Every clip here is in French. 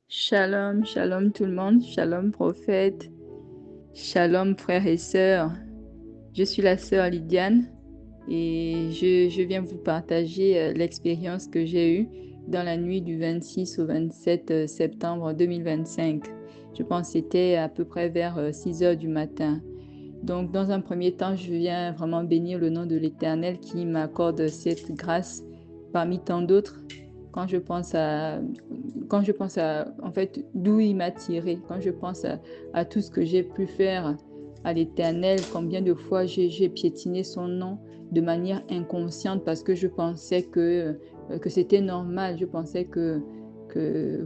Shalom, shalom tout le monde, shalom prophète, shalom frères et sœurs. Je suis la sœur Lydiane et je viens vous partager l'expérience que j'ai eue dans la nuit du 26 au 27 septembre 2025. Je pense que c'était à peu près vers 6 heures du matin. Donc, dans un premier temps, je viens vraiment bénir le nom de l'Éternel qui m'accorde cette grâce parmi tant d'autres. Quand je pense à, en fait, d'où il m'a tiré, quand je pense à tout ce que j'ai pu faire à l'Éternel, combien de fois j'ai piétiné son nom de manière inconsciente parce que je pensais que c'était normal. Je pensais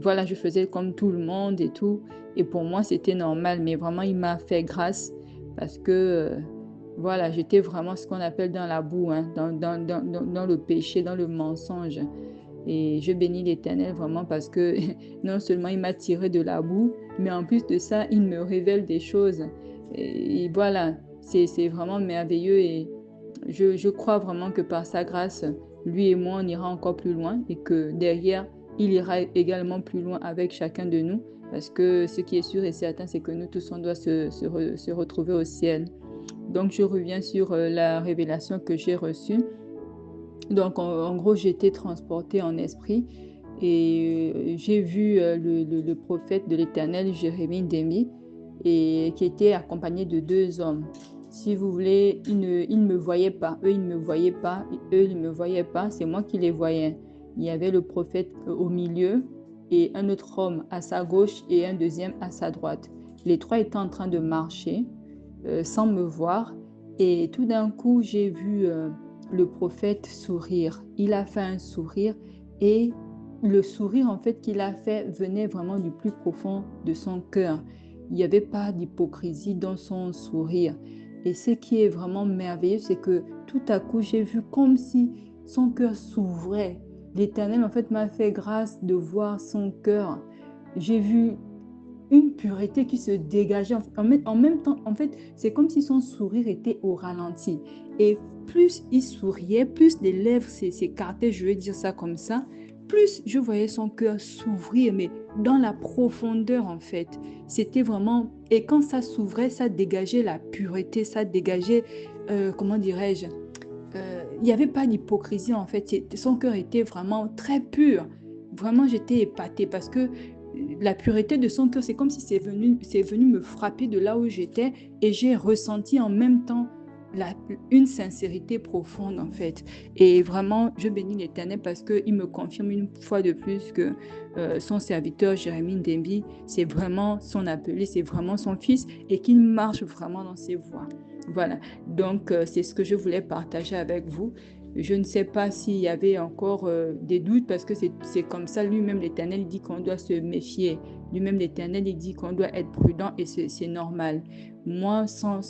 voilà, je faisais comme tout le monde et tout. Et pour moi, c'était normal. Mais vraiment, il m'a fait grâce parce que voilà, j'étais vraiment ce qu'on appelle dans la boue, hein, dans le péché, dans le mensonge. Et je bénis l'Éternel vraiment parce que non seulement il m'a tiré de la boue, mais en plus de ça, il me révèle des choses. Et voilà, c'est vraiment merveilleux et je crois vraiment que par sa grâce, lui et moi, on ira encore plus loin et que derrière, il ira également plus loin avec chacun de nous parce que ce qui est sûr et certain, c'est que nous tous, on doit se retrouver au ciel. Donc, je reviens sur la révélation que j'ai reçue. Donc, en gros, j'ai été transportée en esprit et j'ai vu le prophète de l'Éternel, Jérémie Ndemi, et qui était accompagné de deux hommes. Si vous voulez, ils ne me voyaient pas. Eux, ils ne me voyaient pas. Eux, ils ne me voyaient pas. C'est moi qui les voyais. Il y avait le prophète au milieu et un autre homme à sa gauche et un deuxième à sa droite. Les trois étaient en train de marcher sans me voir. Et tout d'un coup, j'ai vu le prophète sourire. Il a fait un sourire et le sourire en fait qu'il a fait venait vraiment du plus profond de son cœur. Il n'y avait pas d'hypocrisie dans son sourire. Et ce qui est vraiment merveilleux, c'est que tout à coup, j'ai vu comme si son cœur s'ouvrait. L'Éternel en fait m'a fait grâce de voir son cœur. J'ai vu une pureté qui se dégageait. En même temps, en fait, c'est comme si son sourire était au ralenti. Et plus il souriait, plus les lèvres s'écartaient, je vais dire ça comme ça, plus je voyais son cœur s'ouvrir, mais dans la profondeur, en fait. C'était vraiment... Et quand ça s'ouvrait, ça dégageait la pureté, ça dégageait, comment dirais-je, il n'y avait pas d'hypocrisie, en fait. Son cœur était vraiment très pur. Vraiment, j'étais épatée parce que la pureté de son cœur, c'est comme si c'est venu me frapper de là où j'étais et j'ai ressenti en même temps une sincérité profonde en fait. Et vraiment, je bénis l'Éternel parce qu'il me confirme une fois de plus que son serviteur Jérémie Ndembi, c'est vraiment son appelé, c'est vraiment son fils et qu'il marche vraiment dans ses voies. Voilà, donc c'est ce que je voulais partager avec vous. Je ne sais pas s'il y avait encore des doutes parce que c'est comme ça, lui-même l'Éternel dit qu'on doit se méfier. Lui-même l'Éternel il dit qu'on doit être prudent et c'est normal. Moi, sans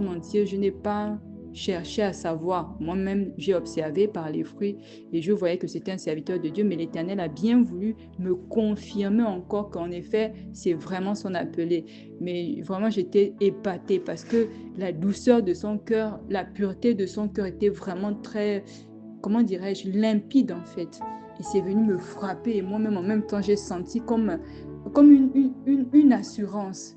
mentir, je n'ai pas cherché à savoir. Moi-même, j'ai observé par les fruits et je voyais que c'était un serviteur de Dieu, mais l'Éternel a bien voulu me confirmer encore qu'en effet, c'est vraiment son appelé. Mais vraiment, j'étais épatée parce que la douceur de son cœur, la pureté de son cœur était vraiment très, comment dirais-je, limpide en fait. Et c'est venu me frapper et moi-même en même temps, j'ai senti comme une assurance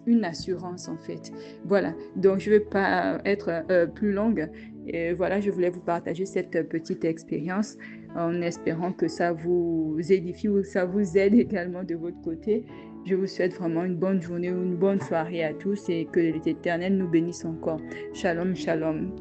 en fait. Voilà, donc je ne vais pas être plus longue. Et voilà, je voulais vous partager cette petite expérience en espérant que ça vous édifie ou ça vous aide également de votre côté. Je vous souhaite vraiment une bonne journée ou une bonne soirée à tous et que l'Éternel nous bénisse encore. Shalom, shalom.